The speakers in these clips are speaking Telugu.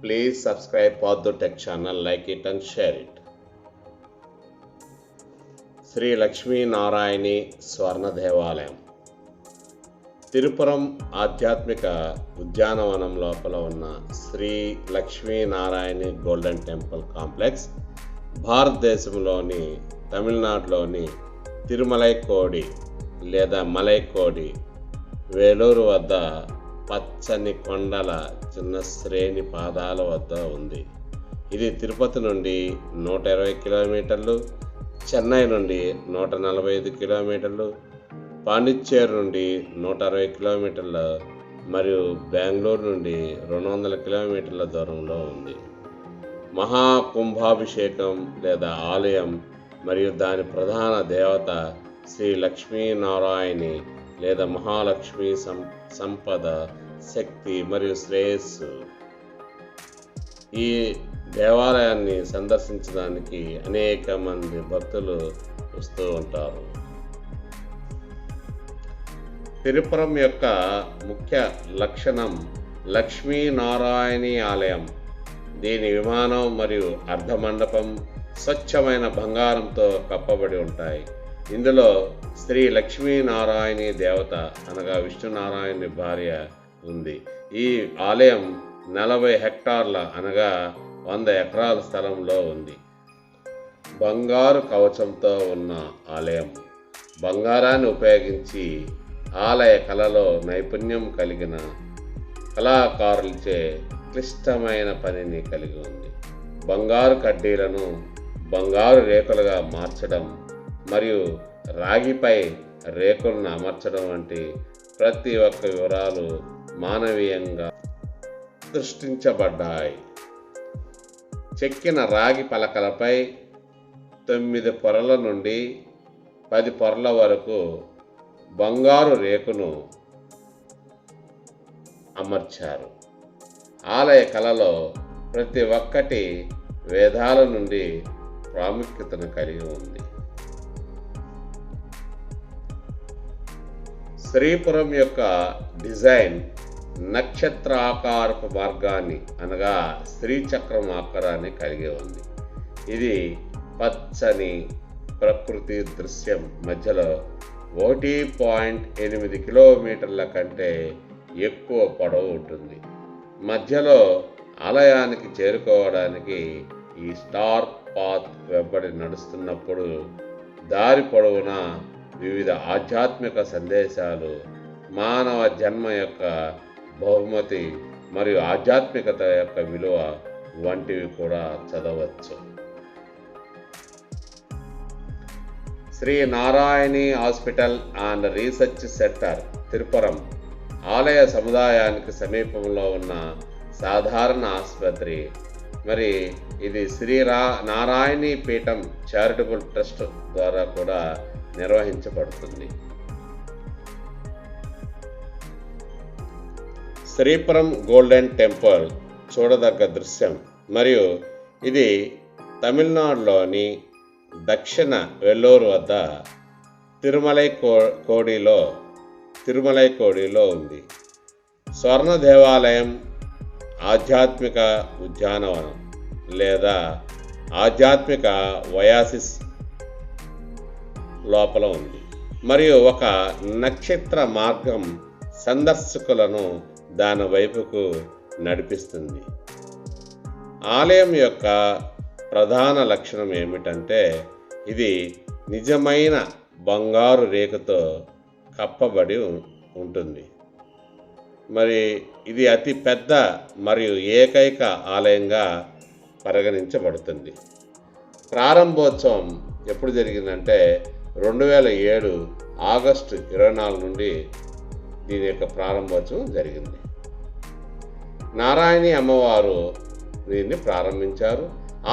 Please subscribe Paddu Tech channel, like it and share it. Shri Lakshmi నారాయణి స్వర్ణ దేవాలయం తిరుపురం ఆధ్యాత్మిక ఉద్యానవనం లోపల ఉన్న శ్రీ లక్ష్మీ నారాయణి గోల్డెన్ టెంపుల్ కాంప్లెక్స్ భారతదేశంలోని తమిళనాడులోని తిరుమలైకోడి లేదా మలైకోడి వేలూరు వద్ద పచ్చని కొండల చిన్న శ్రేణి పాదాల వద్ద ఉంది. ఇది తిరుపతి నుండి 120 కిలోమీటర్లు, చెన్నై నుండి 145 కిలోమీటర్లు, పాండిచ్చేరి నుండి 160 కిలోమీటర్ల మరియు బెంగళూరు నుండి 200 కిలోమీటర్ల దూరంలో ఉంది. మహాకుంభాభిషేకం లేదా ఆలయం మరియు దాని ప్రధాన దేవత శ్రీ లక్ష్మీనారాయణి లేదా మహాలక్ష్మి సంపద, శక్తి మరియు శ్రేయస్సు. ఈ దేవాలయాన్ని సందర్శించడానికి అనేక మంది భక్తులు వస్తూ ఉంటారు. తిరుపురం యొక్క ముఖ్య లక్షణం లక్ష్మీనారాయణి ఆలయం. దీని విమానం మరియు అర్ధమండపం స్వచ్ఛమైన బంగారంతో కప్పబడి ఉంటాయి. ఇందులో శ్రీ లక్ష్మీనారాయణి దేవత అనగా విష్ణునారాయణి భార్య ఉంది. ఈ ఆలయం 40 హెక్టార్ల అనగా 100 ఎకరాల స్థలంలో ఉంది. బంగారు కవచంతో ఉన్న ఆలయం. బంగారాన్ని ఉపయోగించి ఆలయ కళలో నైపుణ్యం కలిగిన కళాకారులచే క్లిష్టమైన పనిని కలిగి ఉంది. బంగారు కడ్డీలను బంగారు రేకులుగా మార్చడం మరియు రాగిపై రేకులను అమర్చడం వంటి ప్రతి ఒక్క వివరాలు మానవీయంగా సృష్టించబడ్డాయి. చెక్కిన రాగి పలకలపై 9 పొరల నుండి 10 పొరల వరకు బంగారు రేకును అమర్చారు. ఆలయ కళలో ప్రతి ఒక్కటి వేదాల నుండి ప్రాముఖ్యతను కలిగి ఉంది. శ్రీపురం యొక్క డిజైన్ నక్షత్ర ఆకారపు మార్గాన్ని అనగా శ్రీచక్రం ఆకారాన్ని కలిగి ఉంది. ఇది పచ్చని ప్రకృతి దృశ్యం మధ్యలో 1.8 కిలోమీటర్ల కంటే ఎక్కువ పొడవు ఉంటుంది. మధ్యలో ఆలయానికి చేరుకోవడానికి ఈ స్టార్ పాత్ వెంబడి నడుస్తున్నప్పుడు దారి పొడవునా వివిధ ఆధ్యాత్మిక సందేశాలు, మానవ జన్మ యొక్క బహుమతి మరియు ఆధ్యాత్మికత యొక్క విలువ వంటివి కూడా చదవచ్చు. శ్రీ నారాయణి hospital and research centre Tirupuram ఆలయ సముదాయానికి సమీపంలో ఉన్న సాధారణ ఆసుపత్రి. మరి ఇది శ్రీ నారాయణి పీఠం చారిటబుల్ ట్రస్ట్ ద్వారా కూడా నిర్వహించబడుతుంది. శ్రీపురం గోల్డెన్ టెంపుల్ చూడదగ్గ దృశ్యం మరియు ఇది తమిళనాడులోని దక్షిణ వెల్లూరు వద్ద తిరుమలైకోడిలో ఉంది. స్వర్ణ దేవాలయం ఆధ్యాత్మిక ఉద్యానవనం లేదా ఆధ్యాత్మిక వయాసిస్ లోపల ఉంది మరియు ఒక నక్షత్ర మార్గం సందర్శకులను దాని వైపుకు నడిపిస్తుంది. ఆలయం యొక్క ప్రధాన లక్షణం ఏమిటంటే ఇది నిజమైన బంగారు రేకుతో కప్పబడి ఉంటుంది. మరి ఇది అతి పెద్ద మరియు ఏకైక ఆలయంగా పరిగణించబడుతుంది. ప్రారంభోత్సవం ఎప్పుడు జరిగిందంటే 2007 ఆగస్టు 24 నుండి దీని యొక్క ప్రారంభోత్సవం జరిగింది. నారాయణి అమ్మవారు దీన్ని ప్రారంభించారు.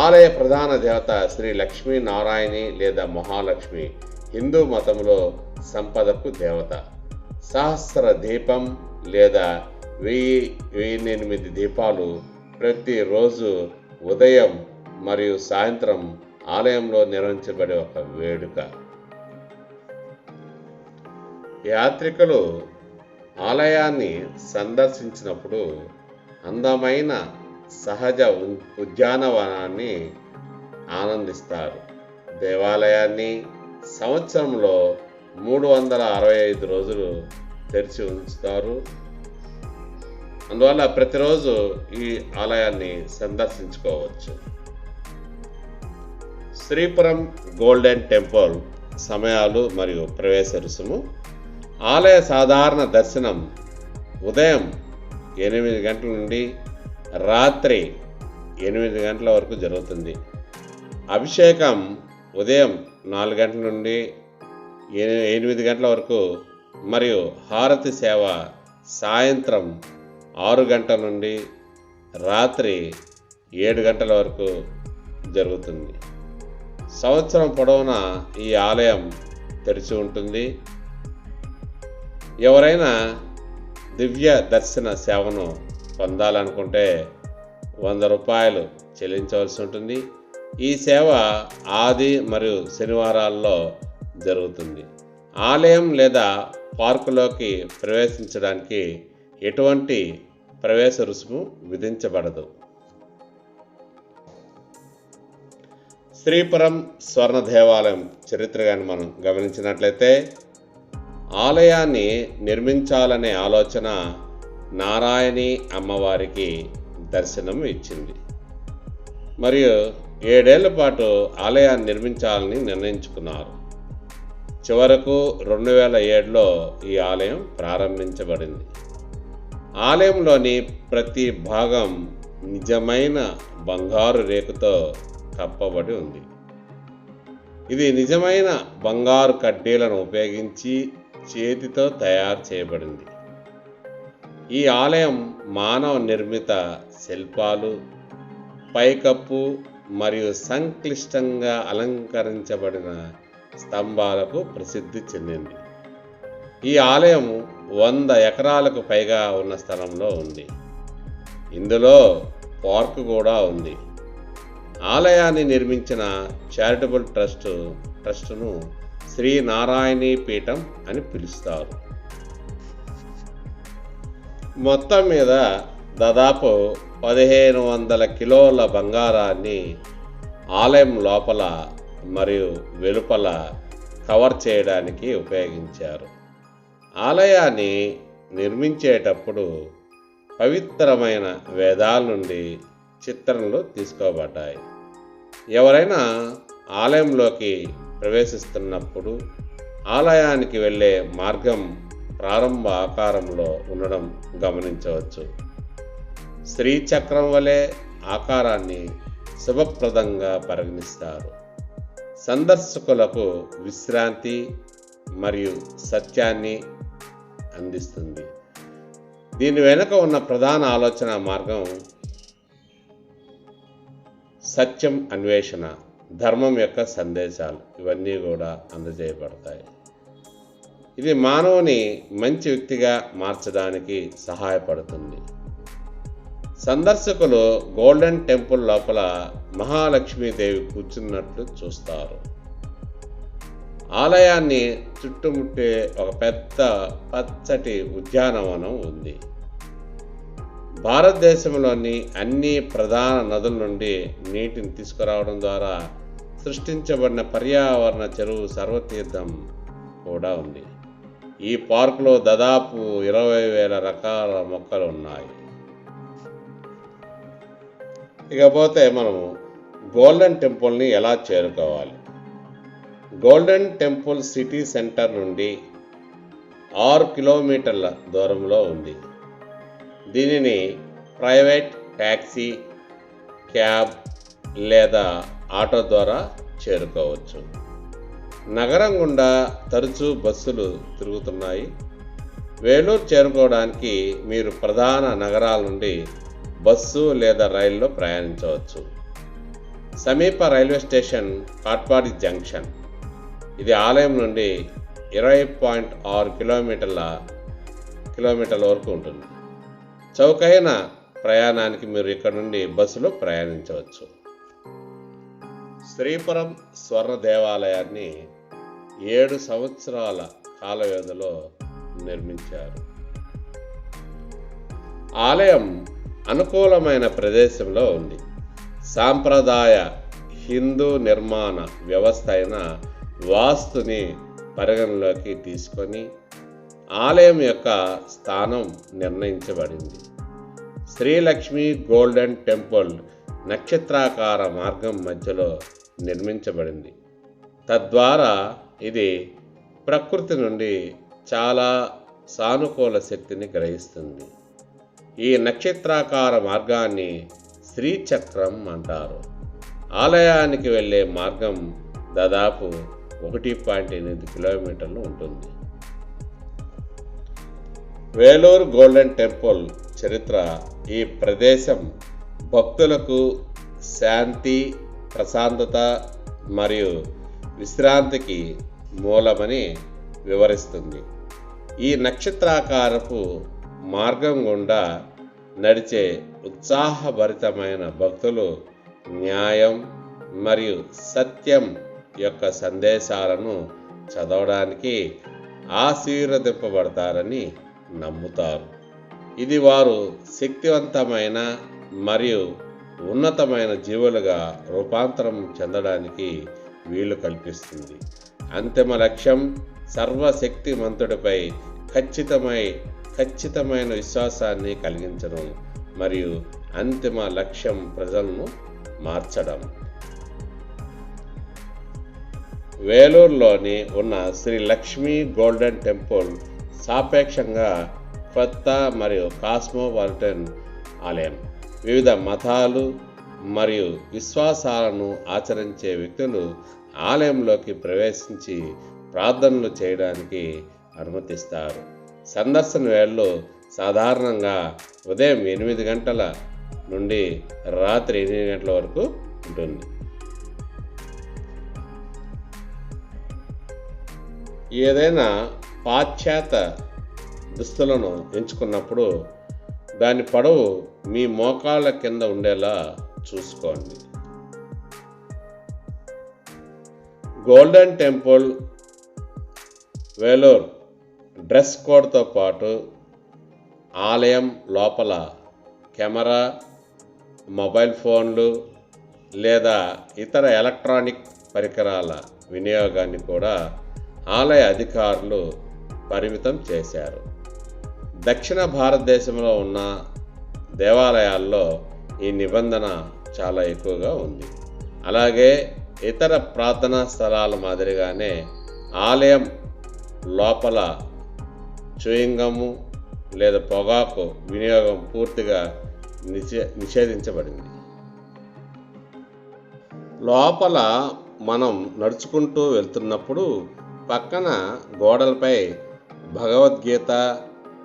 ఆలయ ప్రధాన దేవత శ్రీ లక్ష్మీ నారాయణి లేదా మహాలక్ష్మి. హిందూ మతంలో సంపదకు దేవత. సహస్ర దీపం లేదా 1008 దీపాలు ప్రతిరోజు ఉదయం మరియు సాయంత్రం ఆలయంలో నిర్వహించబడే ఒక వేడుక. యాత్రికులు ఆలయాన్ని సందర్శించినప్పుడు అందమైన సహజ ఉద్యానవనాన్ని ఆనందిస్తారు. దేవాలయాన్ని సంవత్సరంలో 365 రోజులు తెరిచి ఉంచుతారు. అందువల్ల ప్రతిరోజు ఈ ఆలయాన్ని సందర్శించుకోవచ్చు. శ్రీపురం గోల్డెన్ టెంపుల్ సమయాలు మరియు ప్రవేశ రుసుము. ఆలయ సాధారణ దర్శనం ఉదయం 8 గంటల నుండి రాత్రి 8 గంటల వరకు జరుగుతుంది. అభిషేకం ఉదయం 4 గంటల నుండి 8 గంటల వరకు మరియు హారతి సేవ సాయంత్రం 6 గంటల నుండి రాత్రి 7 గంటల వరకు జరుగుతుంది. సంవత్సరం పొడవునా ఈ ఆలయం తెరిచి ఉంటుంది. ఎవరైనా దివ్య దర్శన సేవను పొందాలనుకుంటే 100 రూపాయలు చెల్లించవలసి ఉంటుంది. ఈ సేవ ఆది మరియు శనివారాల్లో జరుగుతుంది. ఆలయం లేదా పార్కులోకి ప్రవేశించడానికి ఎటువంటి ప్రవేశ రుసుము విధించబడదు. శ్రీపురం స్వర్ణ దేవాలయం చరిత్రగాని మనం గమనించినట్లయితే, ఆలయాన్ని నిర్మించాలనే ఆలోచన నారాయణి అమ్మవారికి దర్శనం ఇచ్చింది. మరియు 7 ఏళ్ల పాటు ఆలయాన్ని నిర్మించాలని నిర్ణయించుకున్నారు. చివరకు 2007లో ఈ ఆలయం ప్రారంభించబడింది. ఆలయంలోని ప్రతి భాగం నిజమైన బంగారు రేకుతో కప్పబడి ఉంది. ఇది నిజమైన బంగారు కడ్డీలను ఉపయోగించి చేతితో తయారు చేయబడింది. ఈ ఆలయం మానవ నిర్మిత శిల్పాలు, పైకప్పు మరియు సంక్లిష్టంగా అలంకరించబడిన స్తంభాలకు ప్రసిద్ధి చెందింది. ఈ ఆలయం 100 ఎకరాలకు పైగా ఉన్న స్థలంలో ఉంది. ఇందులో పార్కు కూడా ఉంది. ఆలయాన్ని నిర్మించిన చారిటబుల్ ట్రస్టును శ్రీ నారాయణీ పీఠం అని పిలుస్తారు. మొత్తం మీద దాదాపు 1500 కిలోల బంగారాన్ని ఆలయం లోపల మరియు వెలుపల కవర్ చేయడానికి ఉపయోగించారు. ఆలయాన్ని నిర్మించేటప్పుడు పవిత్రమైన వేదాల నుండి చిత్రణలు తీసుకోబడ్డాయి. ఎవరైనా ఆలయంలోకి ప్రవేశిస్తున్నప్పుడు ఆలయానికి వెళ్ళే మార్గం ప్రారంభ ఆకారంలో ఉండడం గమనించవచ్చు. శ్రీచక్రం వలె ఆకారాన్ని శుభప్రదంగా పరిగణిస్తారు. సందర్శకులకు విశ్రాంతి మరియు సత్యాన్ని అందిస్తుంది. దీని వెనుక ఉన్న ప్రధాన ఆలోచన మార్గం సత్యం అన్వేషణ, ధర్మం యొక్క సందేశాలు ఇవన్నీ కూడా అందజేయబడతాయి. ఇది మానవుని మంచి వ్యక్తిగా మార్చడానికి సహాయపడుతుంది. సందర్శకులు గోల్డెన్ టెంపుల్ లోపల మహాలక్ష్మీదేవి కూర్చున్నట్లు చూస్తారు. ఆలయాన్ని చుట్టుముట్టే ఒక పెద్ద పచ్చటి ఉద్యానవనం ఉంది. భారతదేశంలోని అన్ని ప్రధాన నదుల నుండి నీటిని తీసుకురావడం ద్వారా సృష్టించబడిన పర్యావరణ చెరువు సర్వతీర్థం కూడా ఉంది. ఈ పార్కులో దాదాపు 20,000 రకాల మొక్కలు ఉన్నాయి. ఇకపోతే మనము గోల్డెన్ టెంపుల్ని ఎలా చేరుకోవాలి? గోల్డెన్ టెంపుల్ సిటీ సెంటర్ నుండి 6 కిలోమీటర్ల దూరంలో ఉంది. దీనిని ప్రైవేట్ ట్యాక్సీ, క్యాబ్ లేదా ఆటో ద్వారా చేరుకోవచ్చు. నగరం గుండా తరచూ బస్సులు తిరుగుతున్నాయి. వేలూరు చేరుకోవడానికి మీరు ప్రధాన నగరాల నుండి బస్సు లేదా రైల్లో ప్రయాణించవచ్చు. సమీప రైల్వే స్టేషన్ కాట్పాడి జంక్షన్. ఇది ఆలయం నుండి 20.6 కిలోమీటర్ల వరకు ఉంటుంది. చౌకైన ప్రయాణానికి మీరు ఇక్కడ నుండి బస్సులో ప్రయాణించవచ్చు. శ్రీపురం స్వర్ణ దేవాలయాన్ని 7 సంవత్సరాల కాల వ్యవధిలో నిర్మించారు. ఆలయం అనుకూలమైన ప్రదేశంలో ఉంది. సాంప్రదాయ హిందూ నిర్మాణ వ్యవస్థ అయిన వాస్తుని పరిగణలోకి తీసుకొని ఆలయం యొక్క స్థానం నిర్ణయించబడింది. శ్రీలక్ష్మి గోల్డెన్ టెంపుల్ నక్షత్రాకార మార్గం మధ్యలో నిర్మించబడింది. తద్వారా ఇది ప్రకృతి నుండి చాలా సానుకూల శక్తిని గ్రహిస్తుంది. ఈ నక్షత్రాకార మార్గాన్ని శ్రీచక్రం అంటారు. ఆలయానికి వెళ్ళే మార్గం దాదాపు 1.8 కిలోమీటర్లు ఉంటుంది. వేలూరు గోల్డెన్ టెంపుల్ చరిత్ర. ఈ ప్రదేశం భక్తులకు శాంతి, ప్రశాంతత మరియు విశ్రాంతికి మూలమని వివరిస్తుంది. ఈ నక్షత్రాకారపు మార్గం గుండా నడిచే ఉత్సాహభరితమైన భక్తులు న్యాయం మరియు సత్యం యొక్క సందేశాలను చదవడానికి ఆశీర్వదింపబడతారని నమ్ముతారు. ఇది వారు శక్తివంతమైన మరియు ఉన్నతమైన జీవులుగా రూపాంతరం చెందడానికి వీలు కల్పిస్తుంది. అంతిమ లక్ష్యం సర్వశక్తిమంతుడిపై ఖచ్చితమైన విశ్వాసాన్ని కలిగించడం మరియు అంతిమ లక్ష్యం ప్రజలను మార్చడం. వేలూరులోని ఉన్న శ్రీ లక్ష్మీ గోల్డెన్ టెంపుల్ సాపేక్షంగా కొత్త మరియు కాస్మోపాలిటన్ ఆలయం. వివిధ మతాలు మరియు విశ్వాసాలను ఆచరించే వ్యక్తులు ఆలయంలోకి ప్రవేశించి ప్రార్థనలు చేయడానికి అనుమతిస్తారు. సందర్శన వేళల్లో సాధారణంగా ఉదయం 8 గంటల నుండి రాత్రి 8 గంటల వరకు ఉంటుంది. ఏదైనా పాశ్చాత్య దుస్తులను ఎంచుకున్నప్పుడు దాని పొడవు మీ మోకాళ్ళ కింద ఉండేలా చూసుకోండి. గోల్డెన్ టెంపుల్ వేలూరు డ్రెస్ కోడ్తో పాటు ఆలయం లోపల కెమెరా, మొబైల్ ఫోన్లు లేదా ఇతర ఎలక్ట్రానిక్ పరికరాల వినియోగాన్ని కూడా ఆలయ అధికారులు పరిమితం చేశారు. దక్షిణ భారతదేశంలో ఉన్న దేవాలయాల్లో ఈ నిబంధన చాలా ఎక్కువగా ఉంది. అలాగే ఇతర ప్రార్థనా స్థలాల మాదిరిగానే ఆలయం లోపల చూయింగము లేదా పొగాకు వినియోగం పూర్తిగా నిషేధించబడింది. లోపల మనం నడుచుకుంటూ వెళ్తున్నప్పుడు పక్కన గోడలపై భగవద్గీత,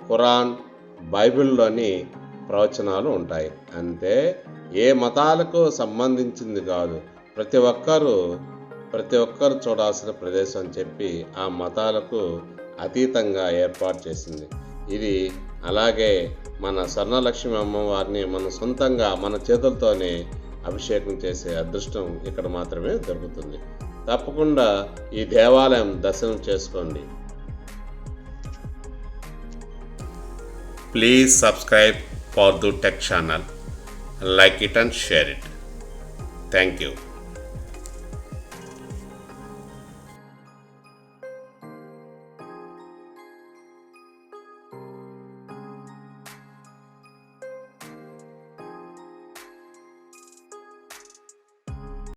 ఖురాన్, బైబిల్లోని ప్రవచనాలు ఉంటాయి. అంతే, ఏ మతాలకు సంబంధించింది కాదు. ప్రతి ఒక్కరు చూడాల్సిన ప్రదేశం అని చెప్పి ఆ మతాలకు అతీతంగా ఏర్పాటు చేసింది. ఇది అలాగే మన స్వర్ణలక్ష్మి అమ్మవారిని మన సొంతంగా మన చేతులతోనే అభిషేకం చేసే అదృష్టం ఇక్కడ మాత్రమే దొరుకుతుంది. తప్పకుండా ఈ దేవాలయం దర్శనం చేసుకోండి. Please subscribe for the tech channel, like it and share it. Thank you.